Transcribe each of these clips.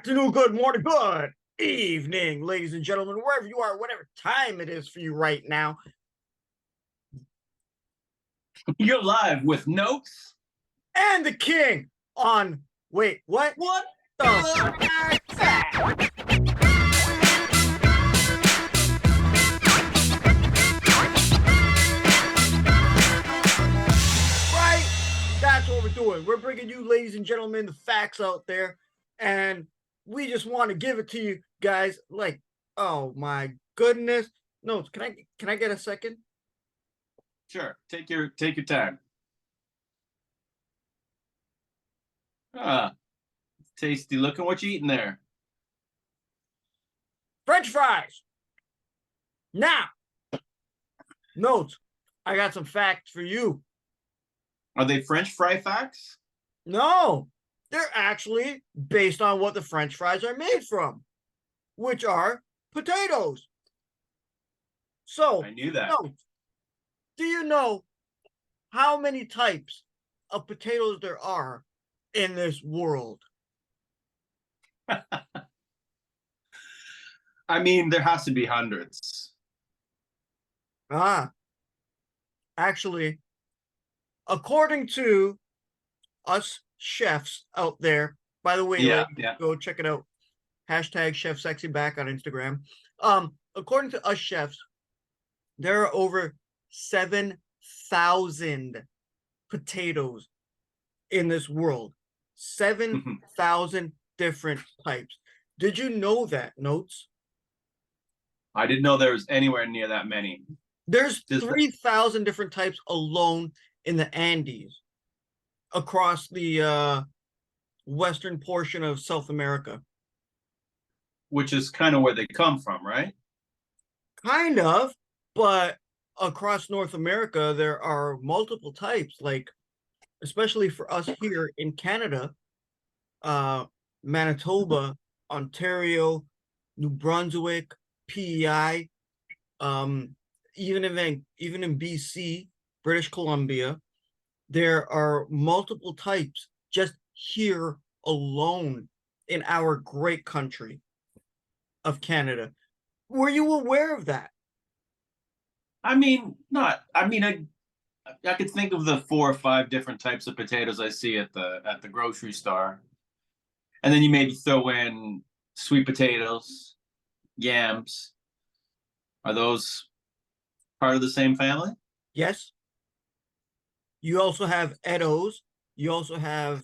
afternoon, good morning, good evening, ladies and gentlemen, wherever you are, whatever time it is for you right now. You're live with Notes and the king on, wait, what? What The fact? Right? That's what we're doing. We're bringing you, ladies and gentlemen, the facts out there, and we just want to give it to you guys. Like, oh my goodness. No, can I get a second? Sure. Take your time. Tasty looking. What you eating there? French fries. Now, notes. I got some facts for you. Are they French fry facts? No, they're actually based on what the French fries are made from, which are potatoes. So, I knew that. notes. Do you know how many types of potatoes there are in this world? I mean, there has to be hundreds. Actually, according to us chefs out there, by the way, go check it out. Hashtag Chef Sexy back on Instagram. According to us chefs, there are over 7,000 potatoes in this world. 7,000 different types. Did you know that, Notes? I didn't know there was anywhere near that many. There's 3,000 different types alone in the Andes across the western portion of South America. Which is kind of where they come from, right? Kind of, but across North America, there are multiple types, like, especially for us here in Canada, Manitoba, Ontario, New Brunswick, PEI, even in BC, British Columbia, there are multiple types just here alone in our great country of Canada. Were you aware of that? I mean, I could think of the 4 or 5 different types of potatoes I see at the grocery store. And then you maybe throw in sweet potatoes, yams. Are those part of the same family? Yes. You also have Edos. You also have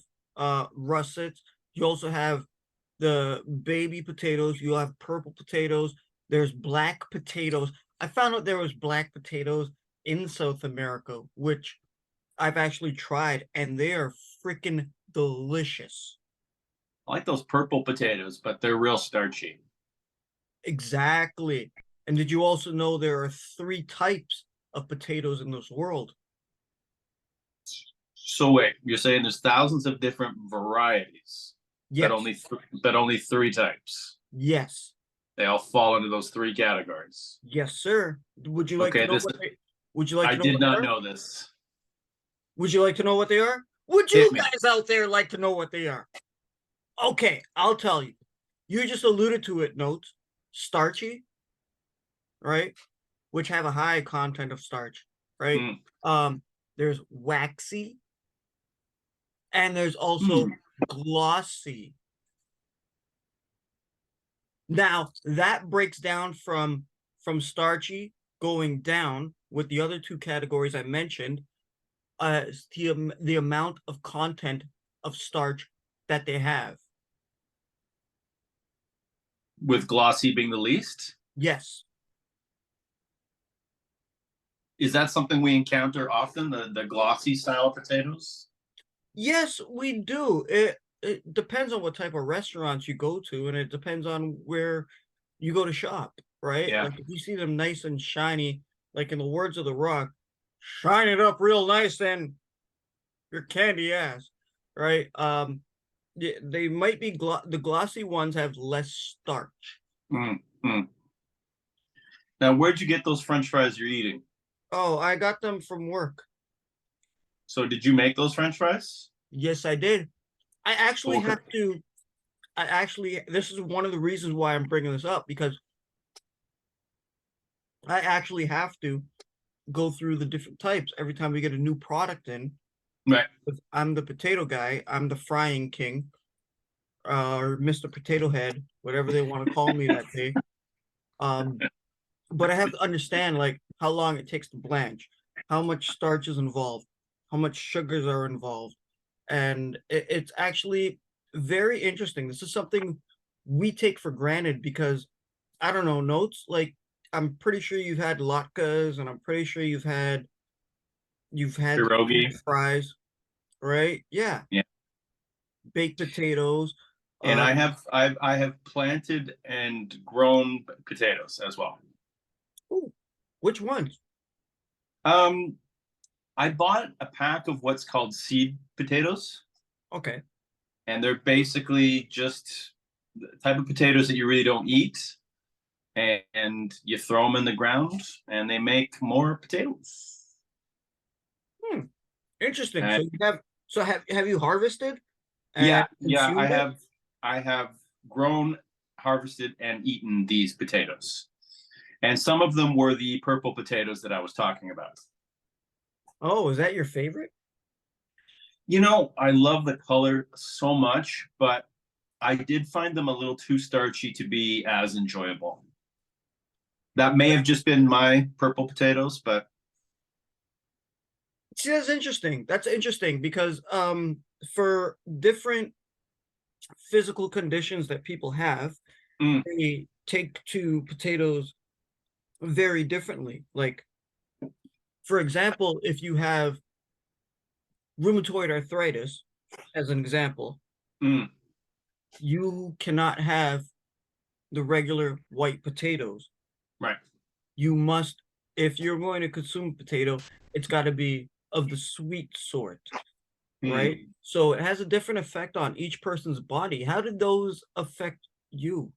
russets. You also have the baby potatoes. You have purple potatoes. There's black potatoes. I found out there was black potatoes in South America, which I've actually tried, and they are freaking delicious. I like those purple potatoes, but they're real starchy. Exactly. And did you also know there are 3 types of potatoes in this world? So wait, you're saying there's thousands of different varieties, yes, but only 3 types? Yes. They all fall into those 3 categories. Yes, sir. Would you like to know would you like to know I did not know this. Would you like to know what they are? Would you guys out there like to know what they are? Okay, I'll tell you. You just alluded to it, Notes. Starchy, right? Which have a high content of starch, right? There's waxy, and there's also glossy. Now, that breaks down from starchy going down with the other 2 categories I mentioned, the amount of content of starch that they have. With glossy being the least? Yes. Is that something we encounter often, the glossy style potatoes? Yes, we do. It depends on what type of restaurants you go to, and it depends on where you go to shop, right? Yeah. Like if you see them nice and shiny, like in the words of The Rock, shine it up real nice and your candy ass, right? They might be the glossy ones have less starch. Now, where'd you get those French fries you're eating? Oh, I got them from work. So did you make those French fries? Yes, I did. I actually have to this is one of the reasons why I'm bringing this up, because I actually have to go through the different types every time we get a new product in. Right. I'm the potato guy. I'm the frying king, or Mr. Potato Head, whatever they want to call me that day. But I have to understand like how long it takes to blanch, how much starch is involved, how much sugars are involved, and it's actually very interesting. This is something we take for granted because I don't know, notes like I'm pretty sure you've had latkes, and I'm pretty sure you've had the Pierogi. fries, right? Yeah, Yeah. baked potatoes. And Uh, I have planted and grown potatoes as well. ooh, which ones? Um, I bought a pack of what's called seed potatoes, Okay. and they're basically just the type of potatoes that you really don't eat, and you throw them in the ground, and they make more potatoes. Hmm. Interesting. And So have you harvested and yeah, consumed it? I have grown, harvested, and eaten these potatoes, and some of them were the purple potatoes that I was talking about. Oh, is that your favorite? You know, I love the color so much, but I did find them a little too starchy to be as enjoyable. That may have just been my purple potatoes, but See, that's interesting. That's interesting because for different physical conditions that people have, mm, they take to potatoes very differently. Like, for example, if you have rheumatoid arthritis, as an example, mm, you cannot have the regular white potatoes. right. You must, if you're going to consume potato, it's got to be of the sweet sort, right? Mm. So it has a different effect on each person's body. How did those affect you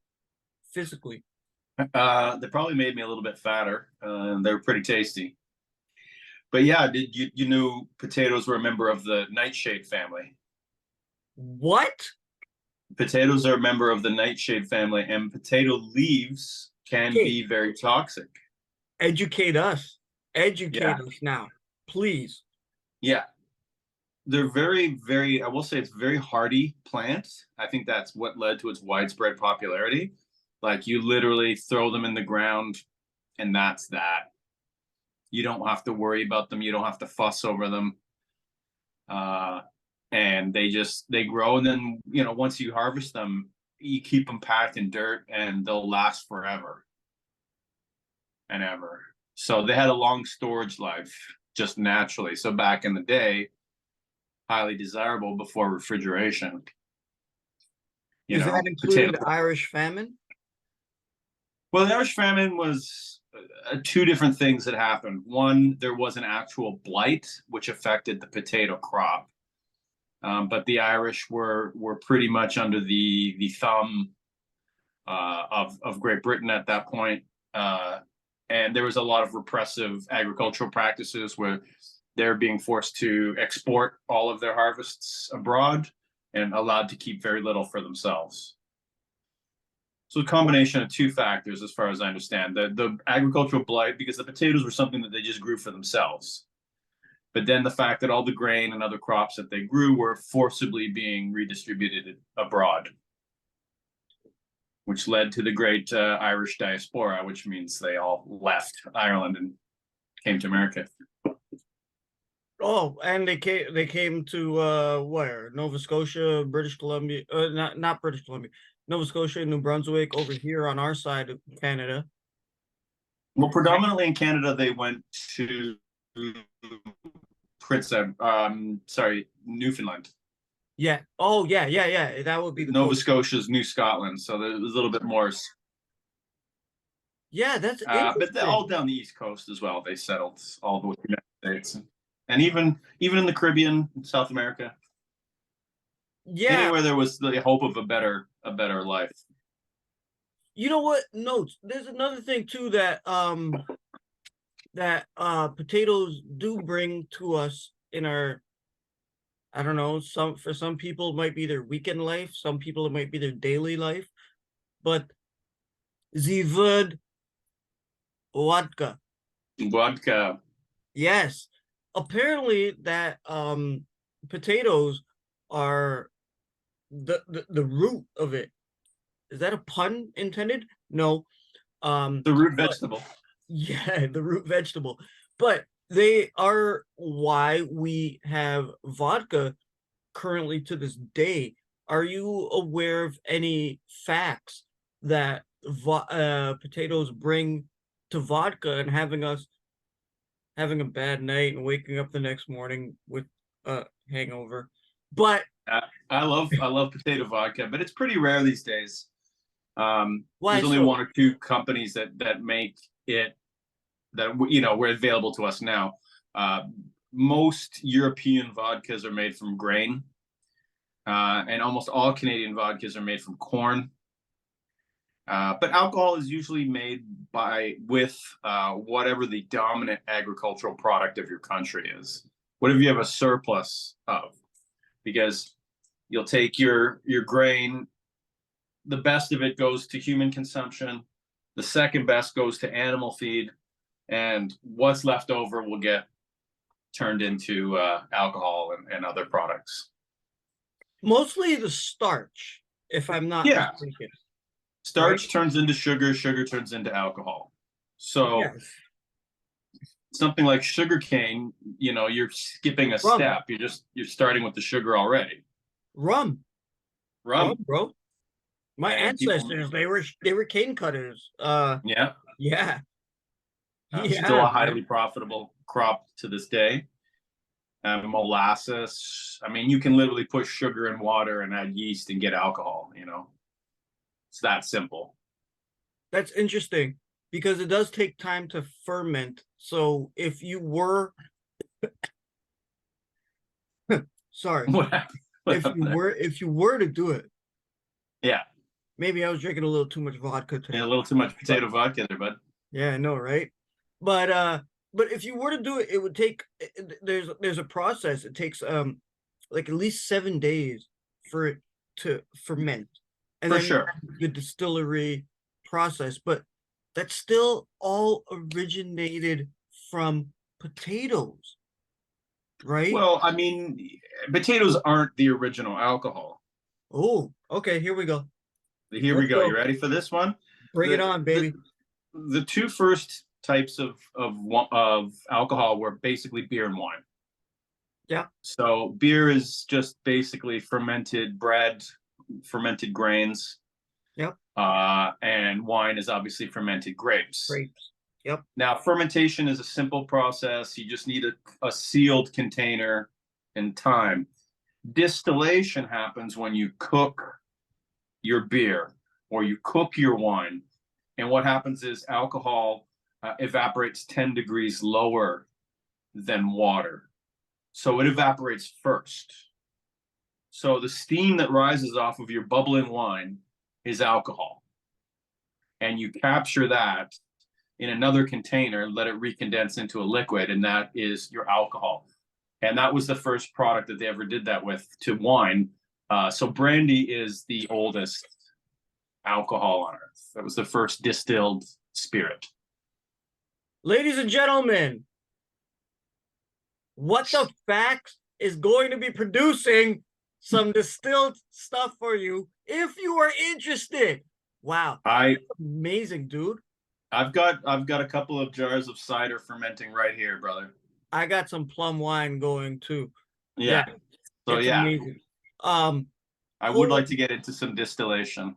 physically? They probably made me a little bit fatter. They were pretty tasty. But yeah, did you knew potatoes were a member of the nightshade family? What? Potatoes are a member of the nightshade family, and potato leaves can Okay, be very toxic. educate us. Yeah, Educate us now, please. yeah. They're very, I will say it's very hardy plant. I think that's what led to its widespread popularity. Like you literally throw them in the ground and that's that. You don't have to worry about them. You don't have to fuss over them. Uh, and they grow. And then, you know, once you harvest them, you keep them packed in dirt and they'll last forever and ever. So they had a long storage life just naturally. So back in the day, highly desirable before refrigeration. You Is that know, including potato. the Irish famine? Well, the Irish famine was two different things that happened. One, there was an actual blight which affected the potato crop, but the Irish were pretty much under the thumb of Great Britain at that point, and there was a lot of repressive agricultural practices where they're being forced to export all of their harvests abroad and allowed to keep very little for themselves. So a combination of two factors, as far as I understand, the agricultural blight, because the potatoes were something that they just grew for themselves, but then the fact that all the grain and other crops that they grew were forcibly being redistributed abroad, which led to the great Irish diaspora, which means they all left Ireland and came to America. Oh, and they came to where? Nova Scotia, British Columbia, not British Columbia, Nova Scotia, New Brunswick, over here on our side of Canada. Well, predominantly in Canada, they went to Prince, Newfoundland. Yeah. Oh, yeah, yeah, yeah. That would be the Nova closest. Scotia's New Scotland, so there was a little bit more. Yeah, that's But they're all interesting. down the East Coast as well. They settled all the United States, and even in the Caribbean, South America, Yeah. anywhere there was the hope of a better life. You know what? Notes. There's another thing too that potatoes do bring to us in our I don't know, for some people it might be their weekend life, some people it might be their daily life, but the word vodka. Vodka. Yes. Apparently that potatoes are the root of it. Is that a pun intended? No. The root But vegetable. yeah, the root vegetable. But they are why we have vodka currently to this day. Are you aware of any facts that potatoes bring to vodka and having a bad night and waking up the next morning with a hangover? But Uh, I love potato vodka, but it's pretty rare these days. why There's only so? one or two companies that make it that were available to us now. Uh, Most European vodkas are made from grain, and almost all Canadian vodkas are made from corn. But alcohol is usually made with whatever the dominant agricultural product of your country is. Whatever you have a surplus of, because you'll take your grain. The best of it goes to human consumption. The second best goes to animal feed, and what's left over will get turned into alcohol and other products. Mostly the starch, if I'm not Yeah, mistaken, right? starch turns into sugar, sugar turns into alcohol. So Yes. something like sugar cane, you're skipping a Rum. step. You're starting with the sugar already. Rum. Rum, Rum. bro. My And people, ancestors, they were cane cutters. yeah, Yeah. still Yeah, a man. highly profitable crop to this day. Molasses. I mean, you can literally put sugar in water and add yeast and get alcohol. It's that simple. That's interesting because it does take time to ferment. So if you were, sorry, What happened? What happened there? if you were to do it, Yeah, maybe I was drinking a little too much vodka and a today. little too much But potato vodka there, bud. yeah, I know, right? But but if you were to do it, it would take there's a process. It takes like at least 7 days for it to ferment. And For then sure. the distillery process, but that's still all originated from potatoes, right? Well, I mean, potatoes aren't the original alcohol. Oh, okay, here we go. Here we Let's go. You go. ready for this one? Bring it The on, the baby. the two first types of alcohol were basically beer and wine. Yeah, So beer is just basically fermented bread, fermented grains, yep, and wine is obviously fermented grapes. grapes. Yep. Now, fermentation is a simple process. You just need a sealed container and time. Distillation happens when you cook your beer or you cook your wine. And what happens is alcohol evaporates 10 degrees lower than water. So it evaporates first. So the steam that rises off of your bubbling wine is alcohol. And you capture that in another container, let it recondense into a liquid, and that is your alcohol. And that was the first product that they ever did that with to wine. So brandy is the oldest alcohol on earth. That was the first distilled spirit. Ladies and gentlemen, What the Facts is going to be producing some distilled stuff for you if you are interested. Wow, I amazing, dude. I've got a couple of jars of cider fermenting right here, brother. I got some plum wine going too. Yeah, Yeah. So it's yeah, amazing. Um, I would holy, like to get into some distillation.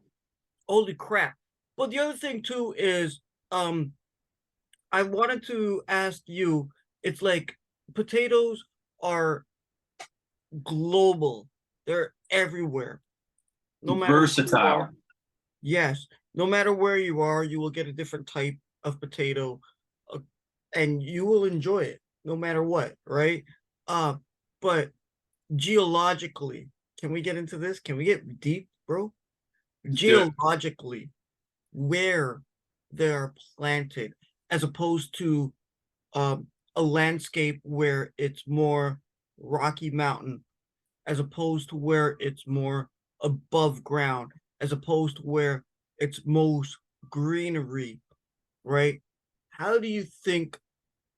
holy crap. But the other thing too is, um, I wanted to ask you, it's like potatoes are global. They're everywhere. No matter where you Versatile. are. Yes, no matter where you are, you will get a different type of potato, uh, and you will enjoy it no matter what, right? Uh, but geologically, can we get into this? Can we get deep, bro? Let's do it. Geologically, where they're planted, as opposed to um, a landscape where it's more Rocky Mountain. as opposed to where it's more above ground, as opposed to where it's most greenery, right? How do you think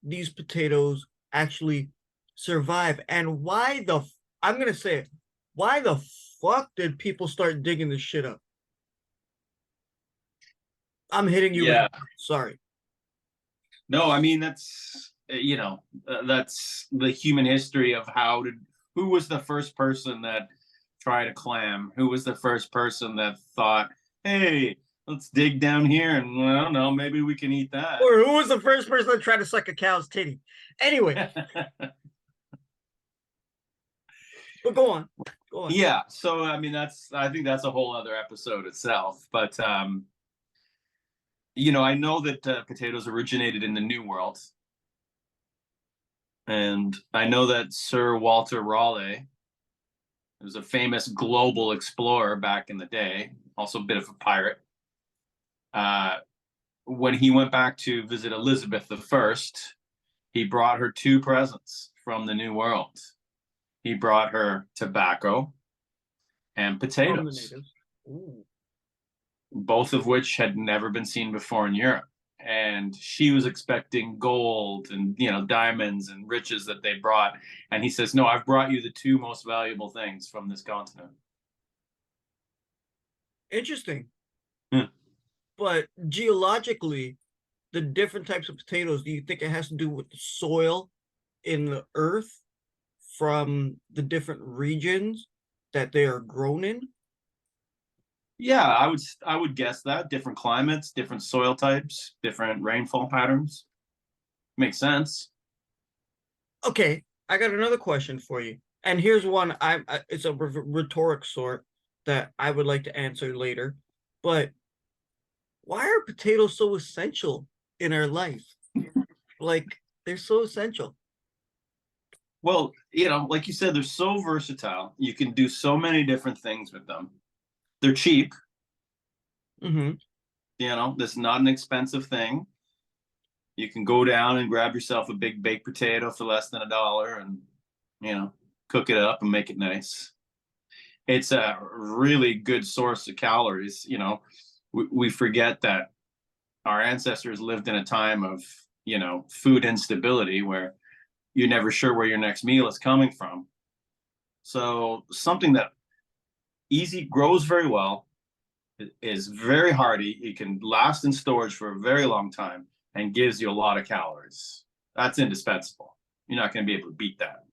these potatoes actually survive? And I'm gonna say it, why the fuck did people start digging this shit up? I'm hitting you with Yeah. sorry. No, I mean that's the human history of who was the first person that tried a clam? Who was the first person that thought, "Hey, let's dig down here and I don't know, maybe we can eat that." Or who was the first person that tried to suck a cow's titty? Anyway, but go on. Go on. Yeah, so I mean I think that's a whole other episode itself, but I know that potatoes originated in the New World, and I know that Sir Walter Raleigh was a famous global explorer back in the day, also a bit of a pirate. Uh, when he went back to visit Elizabeth I, he brought her two presents from the New World. He brought her tobacco and From the potatoes, natives. Ooh. both of which had never been seen before in Europe. And she was expecting gold and diamonds and riches that they brought. And he says, "No, I've brought you the two most valuable things from this continent." Interesting. Hmm. But geologically, the different types of potatoes, do you think it has to do with the soil in the earth from the different regions that they are grown in? Yeah, I would guess that different climates, different soil types, different rainfall patterns makes sense. Okay, I got another question for you. And here's one it's a rhetoric sort that I would like to answer later. But why are potatoes so essential in our life? Like they're so essential. Well, like you said, they're so versatile. You can do so many different things with them. They're cheap. Mm-hmm. This is not an expensive thing. You can go down and grab yourself a big baked potato for less than $1 and, cook it up and make it nice. It's a really good source of calories. We forget that our ancestors lived in a time of, food instability where you're never sure where your next meal is coming from. So something that easy grows very well, is very hardy. It can last in storage for a very long time and gives you a lot of calories. That's indispensable. You're not going to be able to beat that.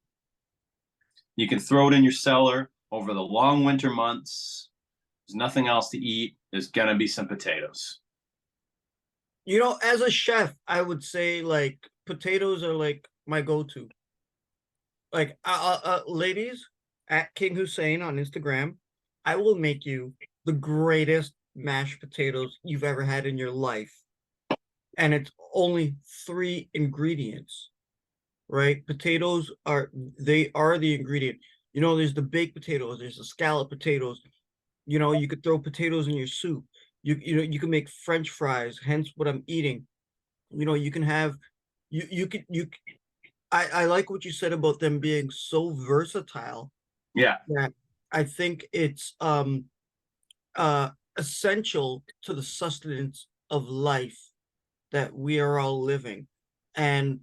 You can throw it in your cellar over the long winter months. There's nothing else to eat. There's going to be some potatoes. As a chef, I would say like potatoes are like my go-to. Like, ladies at King Hussein on Instagram, I will make you the greatest mashed potatoes you've ever had in your life. And it's only 3 ingredients, right? They are the ingredient. There's the baked potatoes, there's the scallop potatoes. You could throw potatoes in your soup. You can make French fries, hence what I'm eating. You can have you could you I like what you said about them being so versatile Yeah. that I think it's essential to the sustenance of life that we are all living. And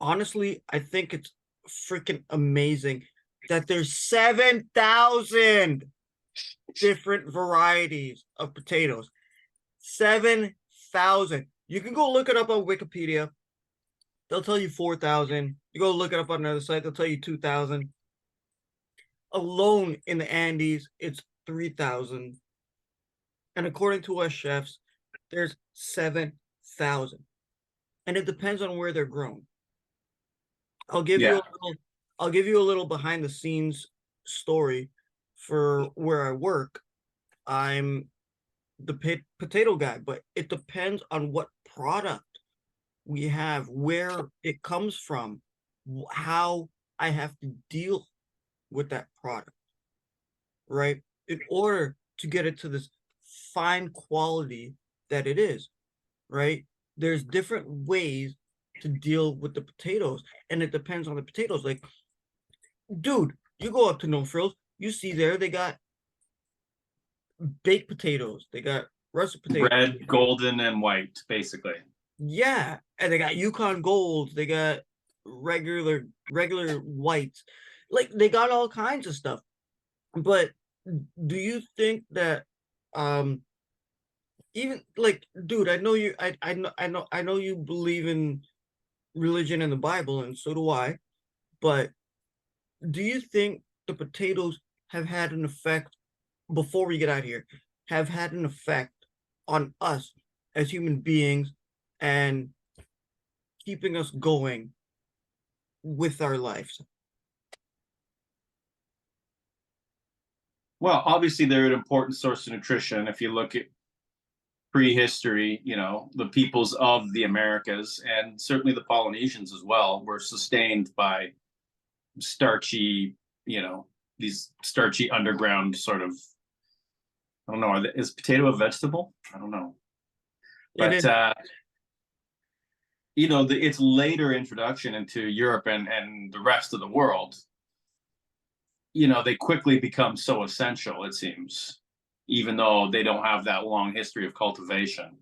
honestly, I think it's freaking amazing that there's 7,000 different varieties of potatoes. 7,000. You can go look it up on Wikipedia. They'll tell you 4,000. You go look it up on another site, they'll tell you 2,000. Alone in the Andes, it's 3,000. And according to us chefs, there's 7,000. And it depends on where they're grown. I'll give you Yeah. a little I'll give you a little behind the scenes story for where I work. I'm the potato guy, but it depends on what product we have, where it comes from, how I have to deal with that product, right? In order to get it to this fine quality that it is, right? There's different ways to deal with the potatoes, and it depends on the potatoes. Like, dude, You go up to No Frills, you see there they got baked potatoes, they got russet potatoes. Red, golden, and white, basically. Yeah, and they got Yukon Golds, they got regular whites. Like they got all kinds of stuff. But do you think that um even like dude, I know you believe in religion and the Bible, and so do I, but do you think the potatoes have had an effect before we get out of here, have had an effect on us as human beings and keeping us going with our lives? Well, obviously they're an important source of nutrition. If you look at prehistory, the peoples of the Americas and certainly the Polynesians as well were sustained by starchy, these starchy underground sort of. I don't know. Is potato a vegetable? I don't know. It But is. its later introduction into Europe and the rest of the world, they quickly become so essential, it seems, even though they don't have that long history of cultivation.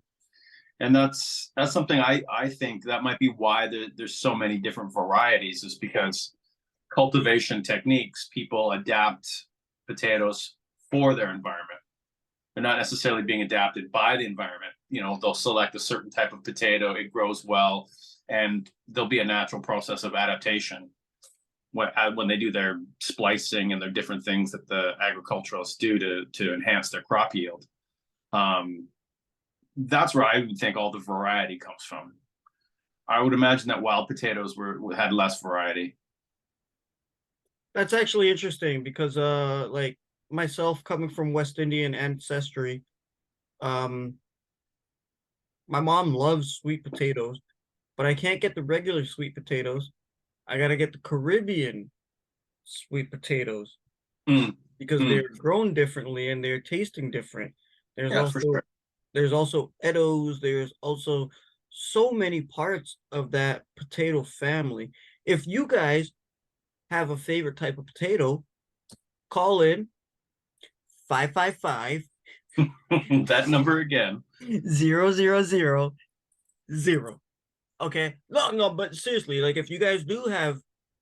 And that's something I think that might be why there's so many different varieties, is because cultivation techniques, people adapt potatoes for their environment. They're not necessarily being adapted by the environment. They'll select a certain type of potato, it grows well, and there'll be a natural process of adaptation when they do their splicing and their different things that the agriculturalists do to enhance their crop yield. That's where I would think all the variety comes from. I would imagine that wild potatoes had less variety. That's actually interesting because like myself coming from West Indian ancestry, um my mom loves sweet potatoes, but I can't get the regular sweet potatoes. I gotta get the Caribbean sweet potatoes Mm, because mm. they're grown differently and they're tasting different. There's Yeah, for also sure. there's also Edos, there's also so many parts of that potato family. If you guys have a favorite type of potato, call in 555 That number again. 0000. Okay. No, no, but seriously, like if you guys do have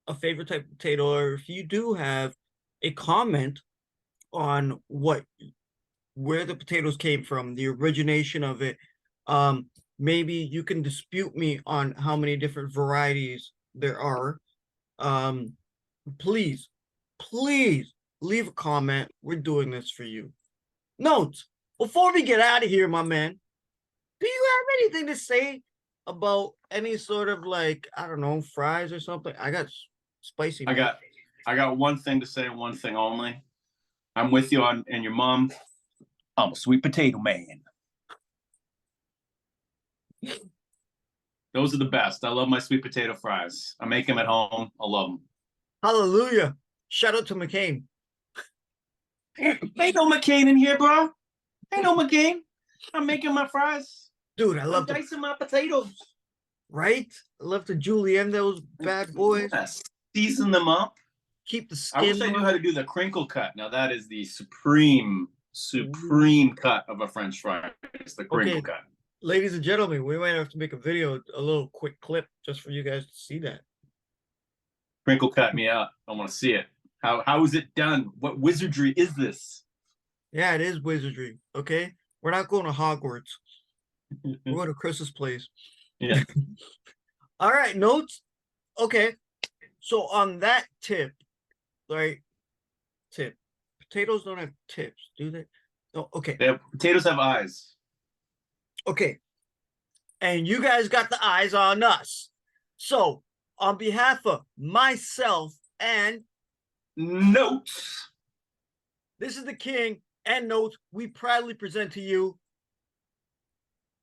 a favorite type of potato, or if you do have a comment on where the potatoes came from, the origination of it, maybe you can dispute me on how many different varieties there are. Um, please, please leave a comment. We're doing this for you. Notes, before we get out of here, my man, do you have anything to say about any sort of like, I don't know, fries or something? I got spicy I meat. got one thing to say, one thing only. I'm with you on and your mom. I'm a sweet potato man. Those are the best. I love my sweet potato fries. I make them at home. I love them. Hallelujah. Shout out to McCain. Ain't no McCain in here, bro. Ain't no McCain. I'm making my fries. Dude, I I'm love to, dicing my potatoes. right? I love to julienne those bad boys. Yes. Season them up. Keep the I wish skin I knew on. how to do the crinkle cut. Now that is the supreme cut of a French fry. It's the crinkle Okay, cut. ladies and gentlemen, we might have to make a video, a little quick clip just for you guys to see that. Crinkle cut me up. I want to see it. How is it done? What wizardry is this? Yeah, it is wizardry. Okay, we're not going to Hogwarts. We're going to Chris's place. Yeah. All right, notes. Okay, so on that tip, right? Tip. Potatoes don't have tips, do they? Oh, okay. Potatoes have eyes. Okay. And you guys got the eyes on us. So, on behalf of myself and Notes. this is the King and Notes, we proudly present to you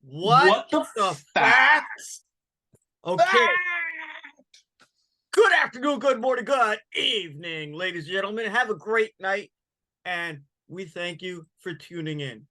What the facts? Okay. Good afternoon, good morning, good evening, ladies and gentlemen. Have a great night, and we thank you for tuning in.